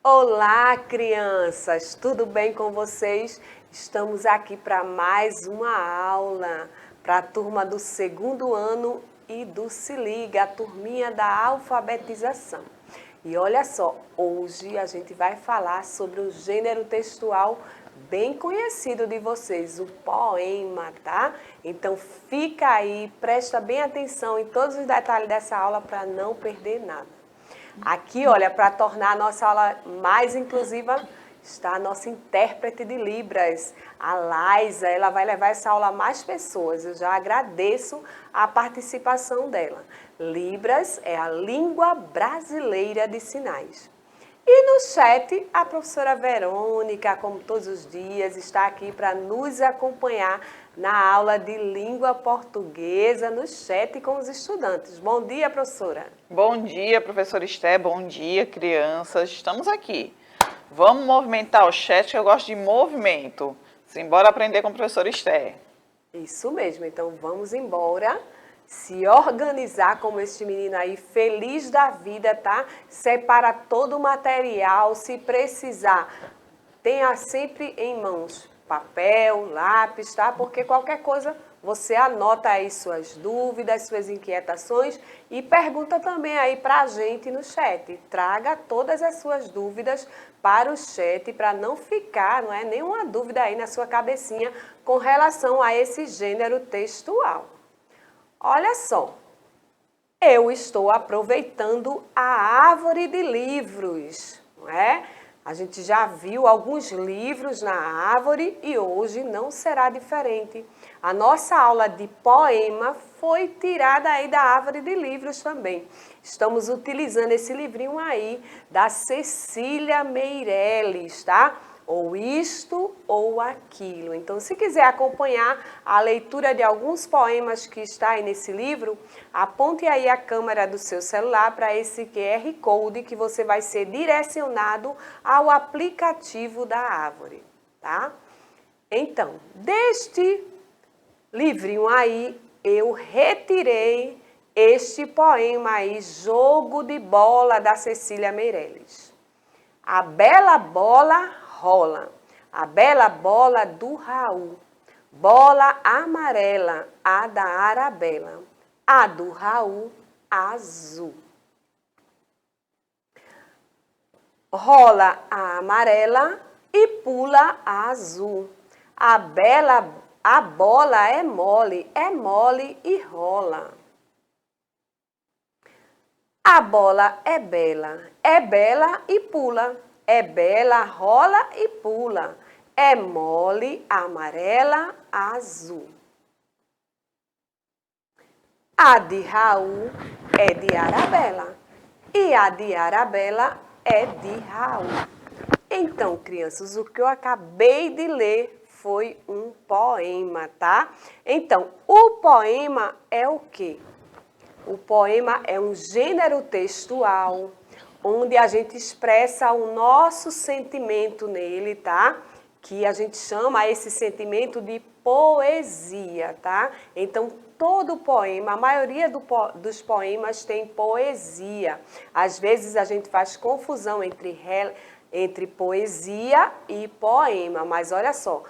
Olá, crianças! Tudo bem com vocês? Estamos aqui para mais uma aula para a turma do segundo ano e do Se Liga, a turminha da alfabetização. E olha só, hoje a gente vai falar sobre o gênero textual bem conhecido de vocês, o poema, tá? Então fica aí, presta bem atenção em todos os detalhes dessa aula para não perder nada. Aqui, olha, para tornar a nossa aula mais inclusiva, está a nossa intérprete de Libras, a Laisa. Ela vai levar essa aula a mais pessoas. Eu já agradeço a participação dela. Libras é a língua brasileira de sinais. E no chat, a professora Verônica, como todos os dias, está aqui para nos acompanhar na aula de língua portuguesa no chat com os estudantes. Bom dia, professora. Bom dia, professora Esté. Bom dia, crianças. Estamos aqui. Vamos movimentar o chat, que eu gosto de movimento. Simbora aprender com a professora Esté. Isso mesmo. Então, vamos embora. Se organizar como este menino aí, feliz da vida, tá? Separa todo o material, se precisar, tenha sempre em mãos papel, lápis, tá? Porque qualquer coisa você anota aí suas dúvidas, suas inquietações e pergunta também aí pra gente no chat. Traga todas as suas dúvidas para o chat para não ficar, não é, nenhuma dúvida aí na sua cabecinha com relação a esse gênero textual. Olha só, eu estou aproveitando a árvore de livros, não é? A gente já viu alguns livros na árvore e hoje não será diferente. A nossa aula de poema foi tirada aí da árvore de livros também. Estamos utilizando esse livrinho aí da Cecília Meirelles, tá? Ou isto ou aquilo. Então, se quiser acompanhar a leitura de alguns poemas que está aí nesse livro, aponte aí a câmera do seu celular para esse QR Code que você vai ser direcionado ao aplicativo da árvore, tá? Então, deste livrinho aí, eu retirei este poema aí, Jogo de Bola, da Cecília Meirelles. A bela bola rola, a bela bola do Raul, bola amarela, a da Arabella, a do Raul azul. Rola a amarela e pula a azul. A bola é mole e rola. A bola é bela e pula. É bela, rola e pula. É mole, amarela, azul. A de Raul é de Arabella. E a de Arabella é de Raul. Então, crianças, o que eu acabei de ler foi um poema, tá? Então, o poema é o quê? O poema é um gênero textual, onde a gente expressa o nosso sentimento nele, tá? Que a gente chama esse sentimento de poesia, tá? Então, todo poema, a maioria dos poemas tem poesia. Às vezes a gente faz confusão entre poesia e poema, mas olha só,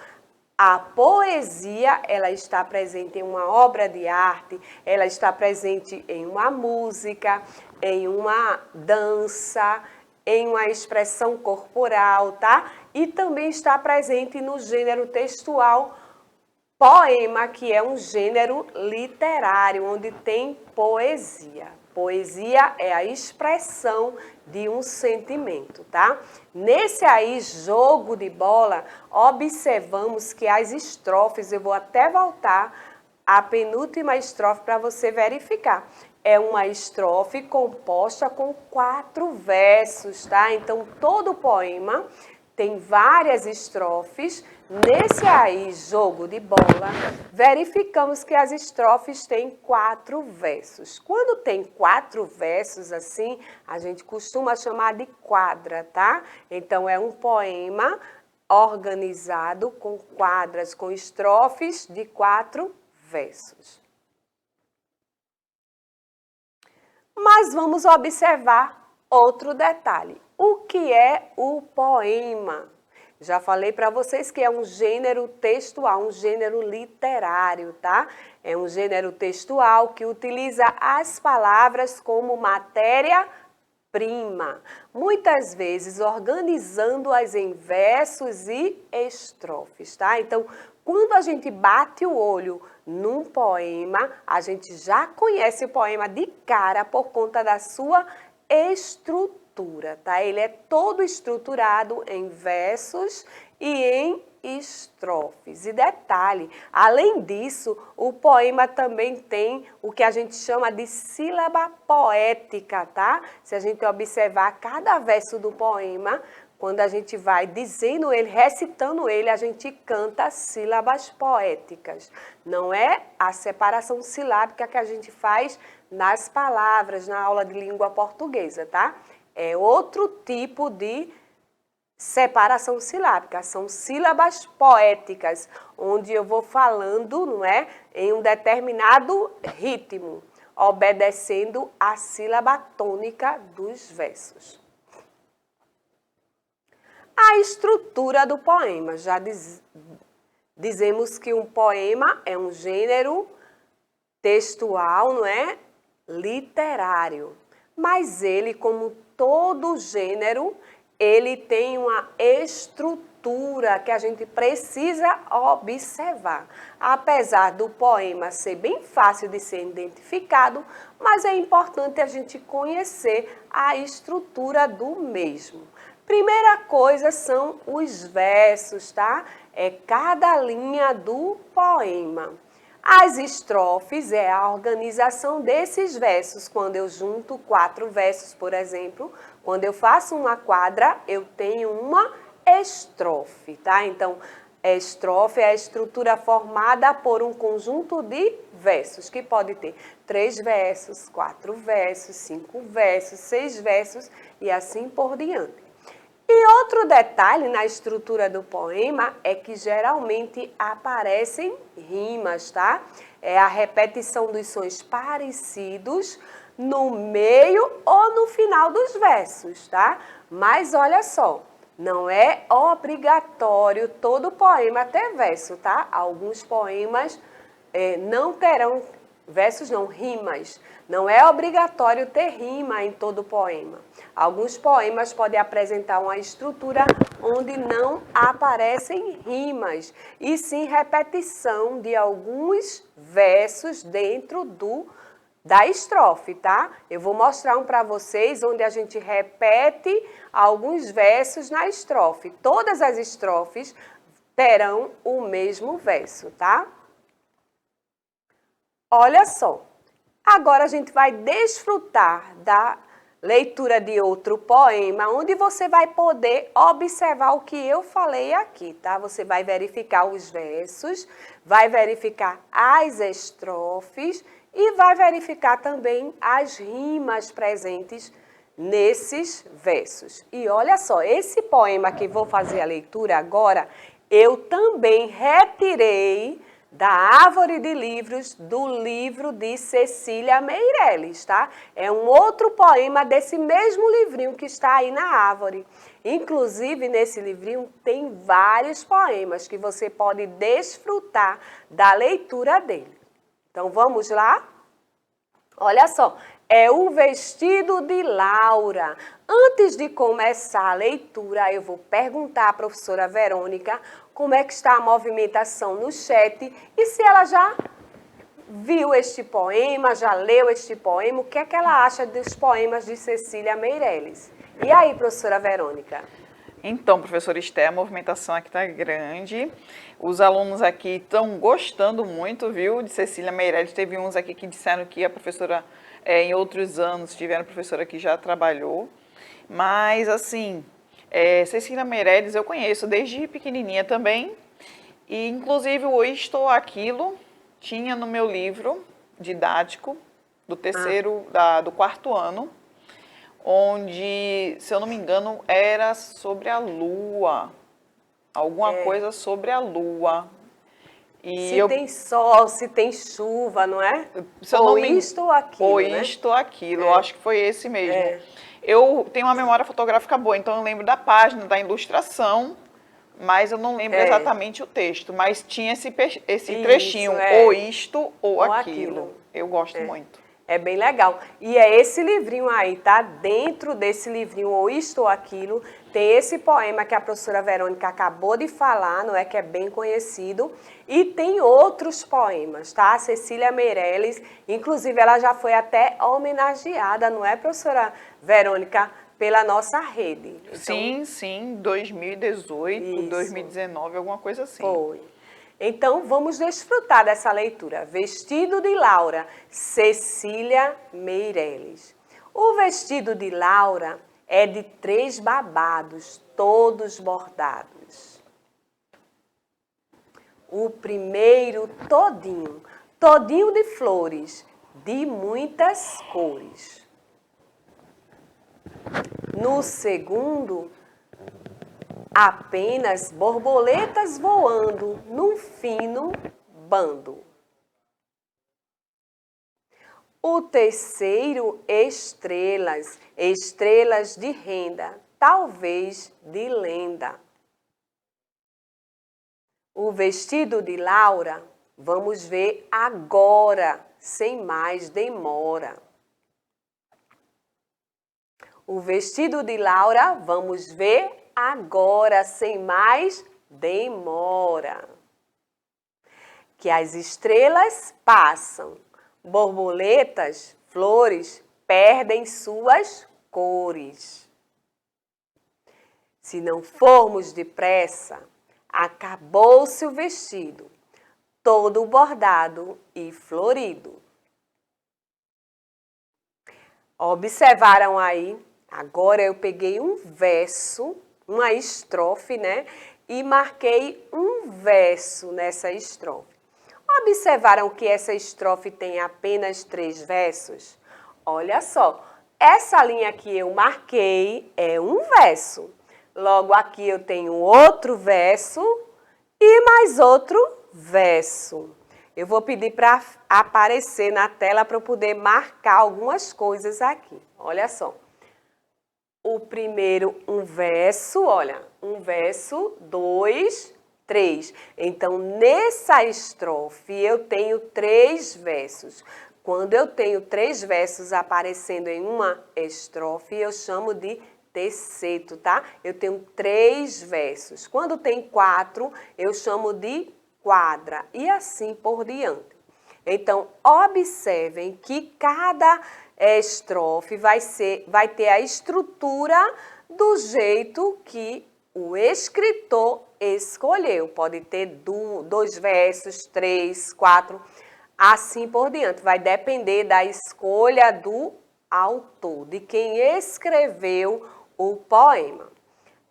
a poesia, ela está presente em uma obra de arte, ela está presente em uma música, em uma dança, em uma expressão corporal, tá? E também está presente no gênero textual poema, que é um gênero literário, onde tem poesia. Poesia é a expressão de um sentimento, tá? Nesse aí, jogo de bola, observamos que as estrofes, eu vou até voltar à penúltima estrofe para você verificar. É uma estrofe composta com 4 versos, tá? Então, todo poema tem várias estrofes. Nesse aí, jogo de bola, verificamos que as estrofes têm 4 versos. Quando tem 4 versos assim, a gente costuma chamar de quadra, tá? Então, é um poema organizado com quadras, com estrofes de 4 versos. Mas vamos observar Outro detalhe, o que é o poema? Já falei para vocês que é um gênero textual, um gênero literário, tá? É um gênero textual que utiliza as palavras como matéria-prima, muitas vezes organizando-as em versos e estrofes, tá? Então, quando a gente bate o olho num poema, a gente já conhece o poema de cara por conta da sua estrutura, tá? Ele é todo estruturado em versos e em estrofes. E detalhe, além disso, o poema também tem o que a gente chama de sílaba poética, tá? Se a gente observar cada verso do poema, quando a gente vai dizendo ele, recitando ele, a gente canta sílabas poéticas. Não é a separação silábica que a gente faz nas palavras, na aula de língua portuguesa, tá? É outro tipo de separação silábica, são sílabas poéticas, onde eu vou falando, não é, em um determinado ritmo, obedecendo a sílaba tônica dos versos. A estrutura do poema, já dizemos que um poema é um gênero textual, não é? Literário. Mas ele, como todo gênero, ele tem uma estrutura que a gente precisa observar. Apesar do poema ser bem fácil de ser identificado, mas é importante a gente conhecer a estrutura do mesmo. Primeira coisa são os versos, tá? É cada linha do poema. As estrofes é a organização desses versos. Quando eu junto 4 versos, por exemplo, quando eu faço uma quadra, eu tenho uma estrofe, tá? Então, estrofe é a estrutura formada por um conjunto de versos, que pode ter 3 versos, 4 versos, 5 versos, 6 versos e assim por diante. E outro detalhe na estrutura do poema é que geralmente aparecem rimas, tá? É a repetição dos sons parecidos no meio ou no final dos versos, tá? Mas olha só, não é obrigatório todo poema ter verso, tá? Alguns poemas não terão versos, não, rimas. Não é obrigatório ter rima em todo poema. Alguns poemas podem apresentar uma estrutura onde não aparecem rimas, e sim repetição de alguns versos dentro da estrofe, tá? Eu vou mostrar um para vocês onde a gente repete alguns versos na estrofe. Todas as estrofes terão o mesmo verso, tá? Olha só. Agora a gente vai desfrutar da leitura de outro poema, onde você vai poder observar o que eu falei aqui, tá? Você vai verificar os versos, vai verificar as estrofes e vai verificar também as rimas presentes nesses versos. E olha só, esse poema que vou fazer a leitura agora, eu também retirei da Árvore de Livros, do livro de Cecília Meirelles, tá? É um outro poema desse mesmo livrinho que está aí na árvore. Inclusive, nesse livrinho tem vários poemas que você pode desfrutar da leitura dele. Então, vamos lá? Olha só, é o vestido de Laura. Antes de começar a leitura, eu vou perguntar à professora Verônica como é que está a movimentação no chat e se ela já viu este poema, já leu este poema, o que é que ela acha dos poemas de Cecília Meirelles. E aí, professora Verônica? Então, professora Esté, a movimentação aqui está grande. Os alunos aqui estão gostando muito, viu, de Cecília Meirelles. Teve uns aqui que disseram que a professora, em outros anos, tiveram professora que já trabalhou. Mas, assim, Cecília Meirelles eu conheço desde pequenininha também. E, inclusive, o Isto ou Aquilo tinha no meu livro didático do do 4º ano, onde, se eu não me engano, era sobre a lua, alguma coisa sobre a lua. E se tem sol, se tem chuva, não é? Se eu não ou isto ou aquilo, ou né? isto ou aquilo, eu acho que foi esse mesmo. Eu tenho uma memória fotográfica boa, então eu lembro da página, da ilustração, mas eu não lembro exatamente o texto. Mas tinha esse trechinho, ou isto ou aquilo. Eu gosto muito. É bem legal. E é esse livrinho aí, tá? Dentro desse livrinho, ou isto ou aquilo, tem esse poema que a professora Verônica acabou de falar, não é? Que é bem conhecido. E tem outros poemas, tá? A Cecília Meirelles, inclusive, ela já foi até homenageada, não é, professora Verônica? Pela nossa rede. Então, sim, 2018, 2019, alguma coisa assim. Foi. Então, vamos desfrutar dessa leitura. Vestido de Laura, Cecília Meirelles. O vestido de Laura é de 3 babados, todos bordados. O primeiro todinho, todinho de flores, de muitas cores. No segundo, apenas borboletas voando num fino bando. O terceiro, estrelas, estrelas de renda, talvez de lenda. O vestido de Laura, vamos ver agora, sem mais demora. O vestido de Laura, vamos ver agora, sem mais demora. Que as estrelas passam, borboletas, flores, perdem suas cores. Se não formos depressa, acabou-se o vestido, todo bordado e florido. Observaram aí? Agora eu peguei um verso, uma estrofe, né? E marquei um verso nessa estrofe. Observaram que essa estrofe tem apenas 3 versos? Olha só, essa linha que eu marquei é um verso. Logo aqui eu tenho outro verso e mais outro verso. Eu vou pedir para aparecer na tela para eu poder marcar algumas coisas aqui. Olha só. O primeiro, um verso, olha, um verso, 2, 3. Então, nessa estrofe, eu tenho 3 versos. Quando eu tenho 3 versos aparecendo em uma estrofe, eu chamo de terceto, tá? Eu tenho 3 versos. Quando tem 4, eu chamo de quadra, e assim por diante. Então, observem que cada estrofe vai ter a estrutura do jeito que o escritor escolheu. Pode ter 2 versos, 3, 4, assim por diante. Vai depender da escolha do autor, de quem escreveu o poema.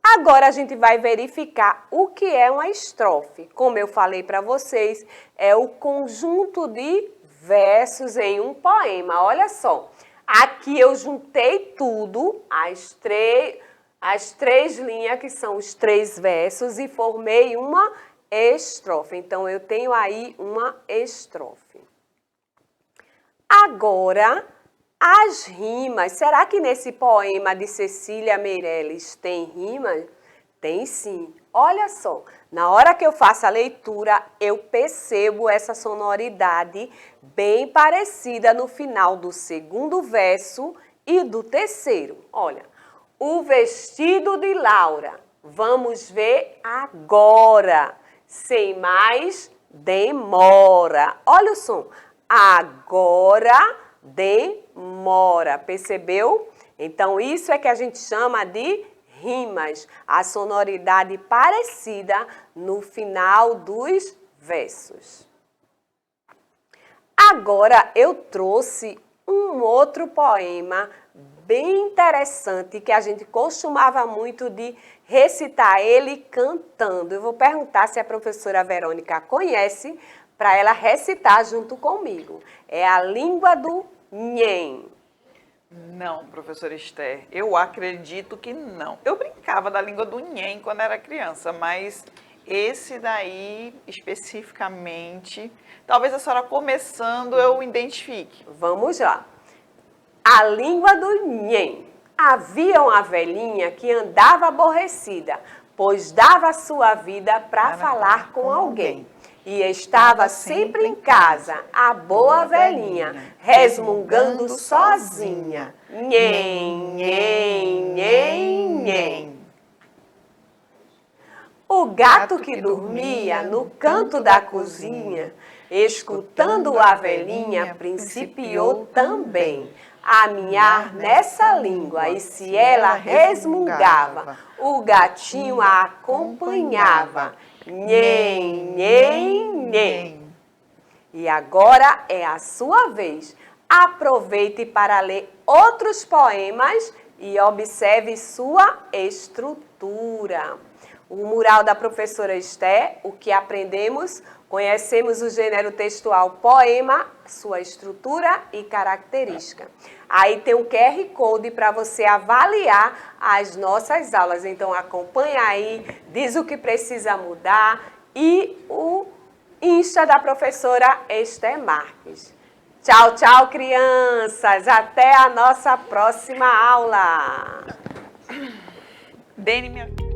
Agora a gente vai verificar o que é uma estrofe. Como eu falei para vocês, é o conjunto de versos em um poema. Olha só, aqui eu juntei tudo, as três linhas que são os 3 versos e formei uma estrofe. Então eu tenho aí uma estrofe. Agora, as rimas. Será que nesse poema de Cecília Meirelles tem rima? Tem sim. Olha só, na hora que eu faço a leitura, eu percebo essa sonoridade bem parecida no final do segundo verso e do terceiro. Olha, o vestido de Laura. Vamos ver agora, sem mais demora. Olha o som. Agora demora, percebeu? Então, isso é que a gente chama de rimas, a sonoridade parecida no final dos versos. Agora, eu trouxe um outro poema bem interessante que a gente costumava muito de recitar ele cantando. Eu vou perguntar se a professora Verônica conhece, para ela recitar junto comigo. É a língua do Nhen. Não, professora Esther, eu acredito que não. Eu brincava da língua do Nhen quando era criança, mas esse daí, especificamente, talvez a senhora começando eu identifique. Vamos lá. A língua do Nhen. Havia uma velhinha que andava aborrecida, pois dava sua vida para falar com alguém. E estava sempre em casa, a boa velhinha, resmungando sozinha. Nhen, nhen, nhen, nhen. O gato que dormia no canto da cozinha, escutando a velhinha, principiou também a miar nessa língua, e se ela resmungava, o gatinho a acompanhava. Nhen, nhen, nhen. E agora é a sua vez. Aproveite para ler outros poemas e observe sua estrutura. O mural da professora Esté, o que aprendemos? Conhecemos o gênero textual poema, sua estrutura e característica. Aí tem um QR Code para você avaliar as nossas aulas. Então acompanha aí, diz o que precisa mudar e o Insta da professora Esté Marques. Tchau, tchau, crianças! Até a nossa próxima aula! Dene, minha...